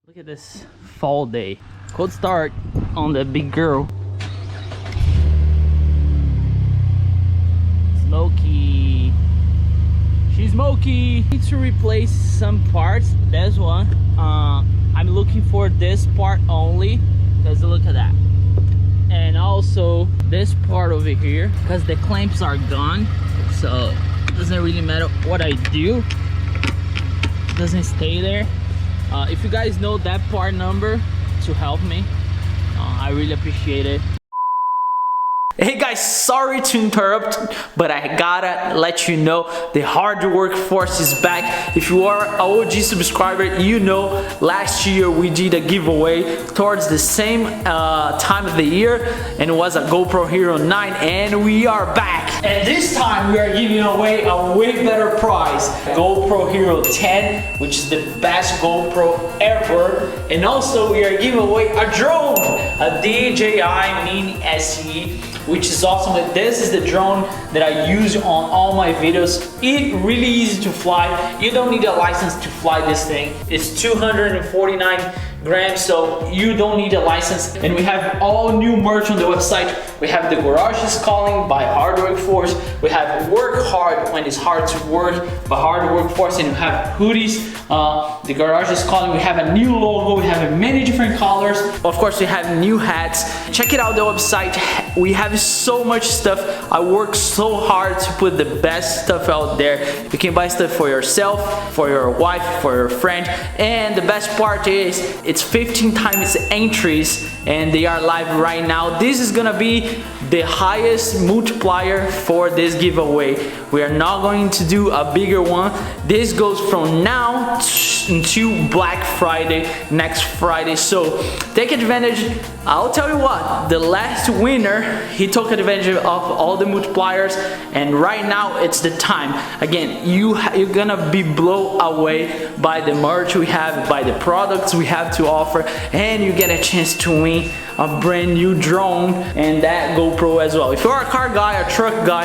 Look at this fall day. Cold start on the big girl. Smoky. She's smoky. Need to replace some parts. There's one. I'm looking for this part only because look at that. And also this part over here because the clamps are gone. So it doesn't really matter what I do. It doesn't stay there. If you guys know that part number to help me, I really appreciate it. Hey guys, sorry to interrupt, but I gotta let you know the hard work force is back. If you are an OG subscriber, you know last year we did a giveaway towards the same time of the year, and it was a GoPro Hero 9, and we are back. And this time we are giving away a way better prize, GoPro Hero 10, which is the best GoPro ever. And also we are giving away a drone, a DJI Mini SE, which is awesome. This is the drone that I use on all my videos. It's really easy to fly. You don't need a license to fly this thing. It's 249 grams, so you don't need a license. And we have all new merch on the website. We have the Garage is Calling by Hard Work Force. We have Work Hard when it's hard to work by Hard Work Force, and we have hoodies. The Garage is Calling. We have a new logo. We have many different colors. Of course, we have new hats. Check it out, the website. We have so much stuff. I work so hard to put the best stuff out there. You can buy stuff for yourself, for your wife, for your friend. And the best part is it's 15 times entries and they are live right now. This is gonna be the highest multiplier for this giveaway. We are not going to do a bigger one. This goes from now to Black Friday, next Friday. So take advantage. I'll tell you what, the last winner, he took advantage of all the multipliers, and right now it's the time. Again, you're gonna be blown away by the merch we have, by the products we have to offer, and you get a chance to win a brand new drone and that GoPro as well. If you're a car guy, a truck guy,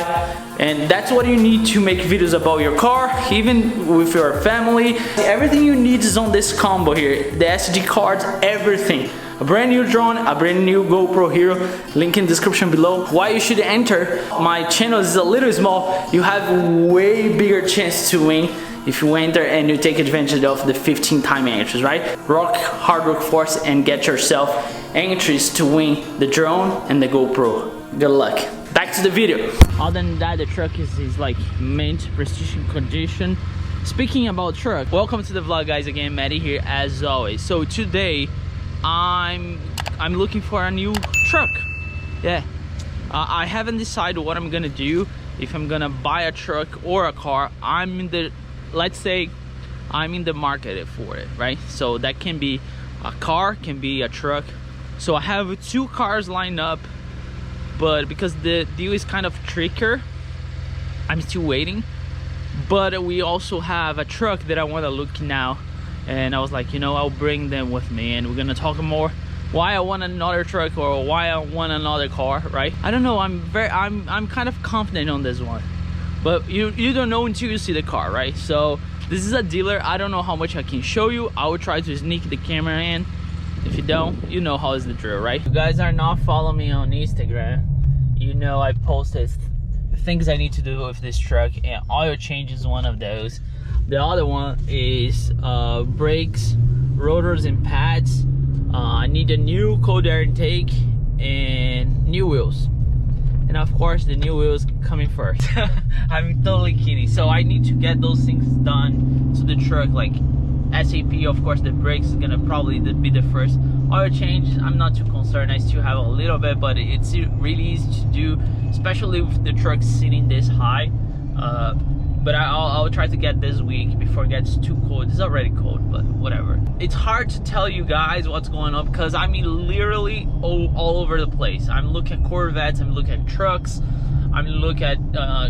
and that's what you need to make videos about your car, even with your family, everything you need is on this combo here. The SD cards, everything. A brand new drone, a brand new GoPro Hero, link in the description below. Why you should enter, my channel is a little small, you have way bigger chance to win if you enter and you take advantage of the 15 time entries, right? Rock Hard Work Force and get yourself entries to win the drone and the GoPro. Good luck. Back to the video. Other than that, the truck is like mint, precision condition. Speaking about truck, welcome to the vlog, guys. Again, Matty here as always. So today I'm looking for a new truck. Yeah, I haven't decided what I'm gonna do, if I'm gonna buy a truck or a car. Let's say I'm in the market for it, right? So that can be a car, can be a truck. So I have two cars lined up, but because the deal is kind of trickier, I'm still waiting. But we also have a truck that I want to look now, and I was like, you know, I'll bring them with me and we're gonna talk more why I want another truck or why I want another car, right? I don't know, I'm kind of confident on this one, but you don't know until you see the car, right? So this is a dealer. I don't know how much I can show you. I will try to sneak the camera in. If you don't, you know how is the drill, right? If you guys are not following me on Instagram, you know I posted things I need to do with this truck, and oil change is one of those. The other one is brakes, rotors and pads. I need a new cold air intake and new wheels. And of course the new wheels coming first. I'm totally kidding. So I need to get those things done to the truck, like SAP. Of course the brakes is gonna probably be the first. Oil change, I'm not too concerned. I still have a little bit, but it's really easy to do, especially with the truck sitting this high. But I'll try to get this week before it gets too cold. It's already cold, but whatever. It's hard to tell you guys what's going on because I'm literally all over the place. I'm looking at Corvettes, I'm looking at trucks, I'm looking at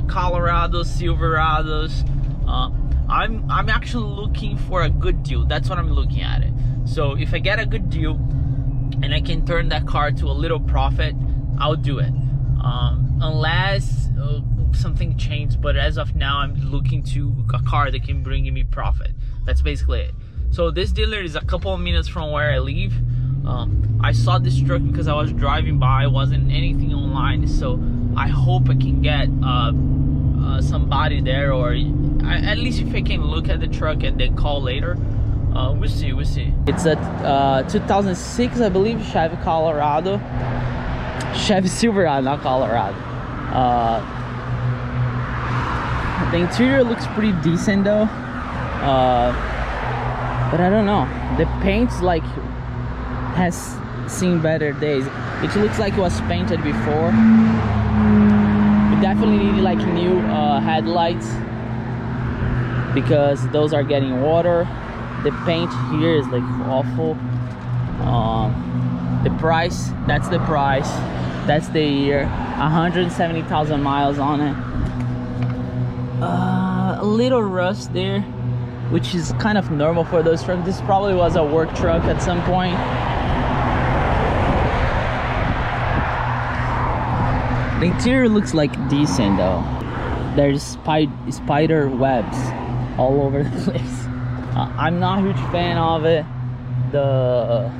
Colorados, Silverados. I'm actually looking for a good deal. That's what I'm looking at it. So if I get a good deal and I can turn that car to a little profit, I'll do it. Unless something changed, but as of now I'm looking to a car that can bring me profit. That's basically it. So this dealer is a couple of minutes from where I live. I saw this truck because I was driving by. It wasn't anything online, so I hope I can get somebody there, or at least if I can look at the truck and then call later. We'll see. It's a 2006, I believe, Chevy Colorado. Chevy Silverado, not Colorado. The interior looks pretty decent though, but I don't know, the paint's like has seen better days. It looks like it was painted before. We definitely need like new headlights because those are getting water. The paint here is like awful. The price, that's the price, that's the year. 170,000 miles on it. A little rust there, which is kind of normal for those trucks. This probably was a work truck at some point. The interior looks like decent though. There's spider webs all over the place. I'm not a huge fan of it. The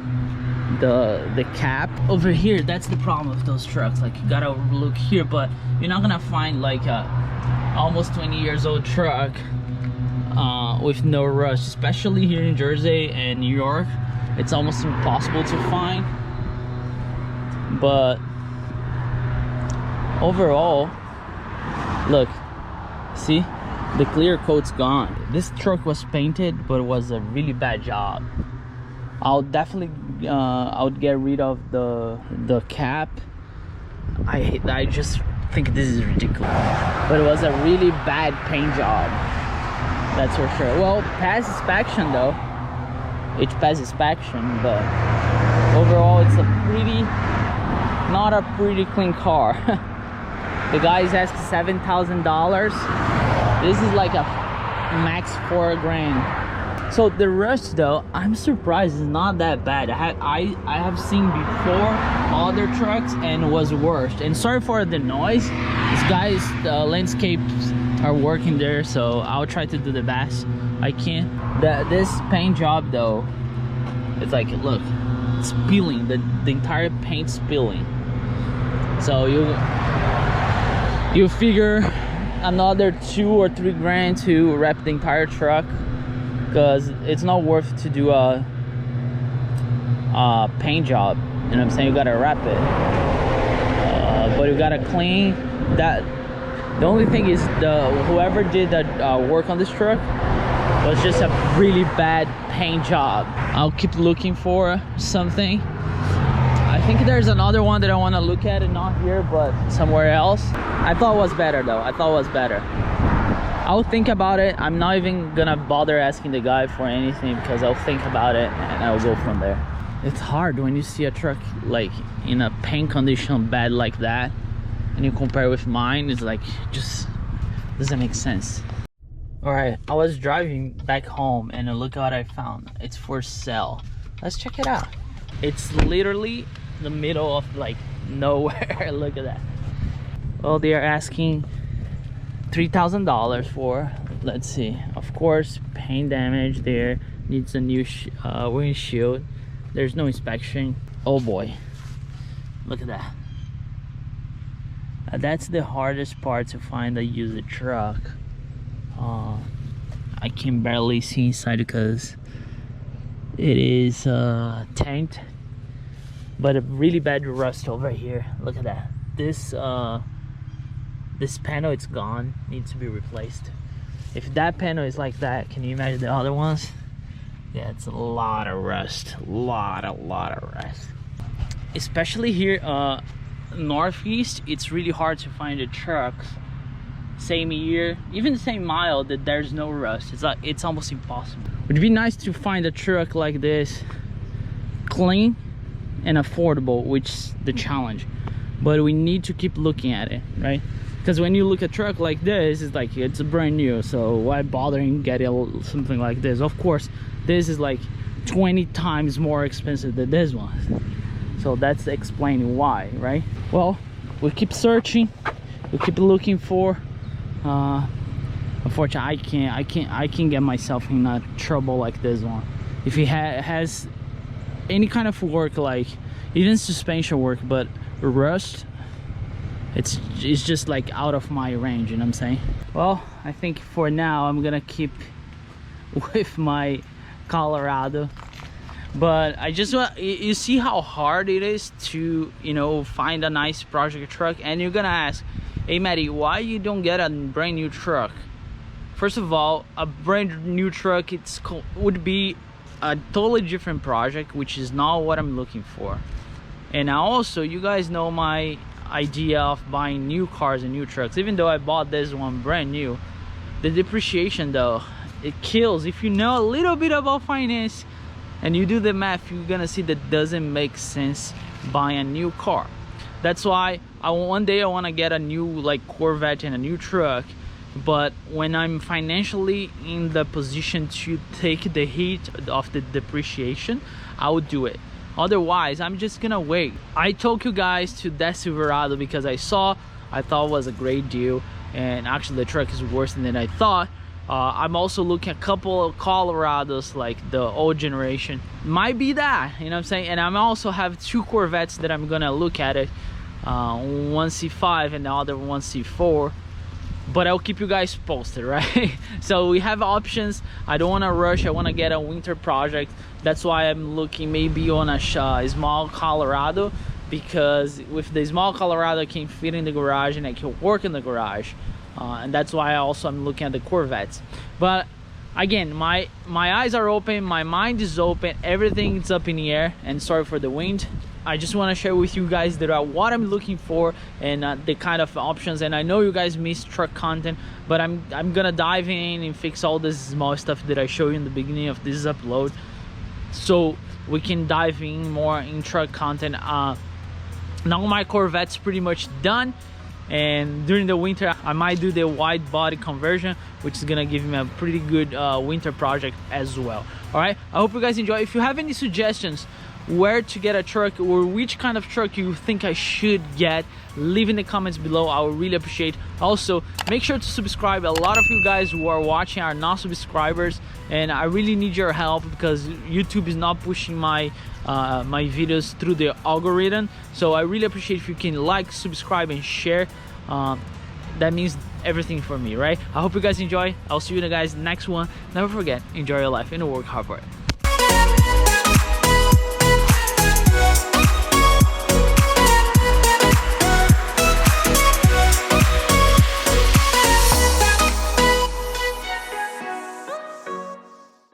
cap over here, that's the problem with those trucks. Like, you gotta look here, but you're not gonna find like a almost 20 years old truck with no rust, especially here in Jersey and New York. It's almost impossible to find. But overall, look, see, the clear coat's gone. This truck was painted, but it was a really bad job. I'll definitely I would get rid of the cap. I just think this is ridiculous, but it was a really bad paint job, that's for sure. Well, passed inspection though, it passed inspection, but overall it's not a pretty clean car. The guy's asking $7,000. This is like a max 4 grand. So the rust though, I'm surprised it's not that bad. I have seen before other trucks and it was worse. And sorry for the noise. These guys, the landscapes are working there, so I'll try to do the best I can. This paint job though, it's like, look, it's peeling. The entire paint's peeling. So you figure another 2 or 3 grand to wrap the entire truck, because it's not worth to do a paint job. You know what I'm saying? You gotta wrap it, but you gotta clean that. The only thing is, whoever did that work on this truck was just a really bad paint job. I'll keep looking for something. I think there's another one that I want to look at, and not here but somewhere else. I thought it was better though. I thought it was better. I'll think about it. I'm not even gonna bother asking the guy for anything, because I'll think about it and I'll go from there. It's hard when you see a truck like in a paint condition bad like that, and you compare with mine. It's like, just doesn't make sense. All right, I was driving back home and look what I found. It's for sale. Let's check it out. It's literally the middle of like nowhere. Look at that. Well, they are asking $3,000 for, let's see, of course, paint damage there, needs a new windshield. There's no inspection. Oh boy, look at that. That's the hardest part, to find a used truck. I can barely see inside because it is tanked, but a really bad rust over here. Look at that. This panel, it's gone, needs to be replaced. If that panel is like that, can you imagine the other ones? Yeah, it's a lot of rust, a lot of rust. Especially here northeast, it's really hard to find the trucks same year, even the same mile, that there's no rust. It's almost impossible. It would be nice to find a truck like this, clean and affordable, which is the challenge. But we need to keep looking at it, right? Because when you look at a truck like this, it's like, it's brand new, so why bothering getting something like this? Of course, this is like 20 times more expensive than this one, so that's explaining why, right? Well, we keep searching, we keep looking for. Unfortunately, I can't get myself in a trouble like this one. if it has any kind of work, like even suspension work, but rust, it's just like out of my range, you know what I'm saying? Well, I think for now I'm gonna keep with my Colorado, but I just want you see how hard it is to, you know, find a nice project truck. And you're gonna ask, hey Matty, why you don't get a brand new truck? First of all, a brand new truck would be a totally different project, which is not what I'm looking for. And also, you guys know my idea of buying new cars and new trucks. Even though I bought this one brand new, the depreciation though, it kills. If you know a little bit about finance and you do the math, you're gonna see that doesn't make sense buying a new car. That's why one day I want to get a new like Corvette and a new truck, but when I'm financially in the position to take the heat of the depreciation, I would do it. Otherwise, I'm just gonna wait. I took you guys to that Silverado because I thought it was a great deal, and actually the truck is worse than I thought. I'm also looking at a couple of Colorados, like the old generation. Might be that, you know what I'm saying? And I also have 2 Corvettes that I'm gonna look at it. One C5 and the other one C4. But I'll keep you guys posted, right? So we have options. I don't want to rush. I want to get a winter project. That's why I'm looking maybe on a small Colorado, because with the small Colorado I can fit in the garage and I can work in the garage. And that's why I'm looking at the Corvettes. But again, my eyes are open, my mind is open, everything's up in the air. And sorry for the wind. I just want to share with you guys that what I'm looking for and the kind of options. And I know you guys miss truck content, but I'm gonna dive in and fix all this small stuff that I show you in the beginning of this upload, so we can dive in more in truck content. Now my Corvette's pretty much done, and during the winter I might do the wide body conversion, which is gonna give me a pretty good winter project as well. All right, I hope you guys enjoy. If you have any suggestions where to get a truck or which kind of truck you think I should get, leave in the comments below. I would really appreciate. Also, make sure to subscribe. A lot of you guys who are watching are not subscribers, and I really need your help because YouTube is not pushing my my videos through the algorithm. So I really appreciate if you can like, subscribe, and share. That means everything for me, right? I hope you guys enjoy. I'll see you guys next one. Never forget, enjoy your life and work hard for it.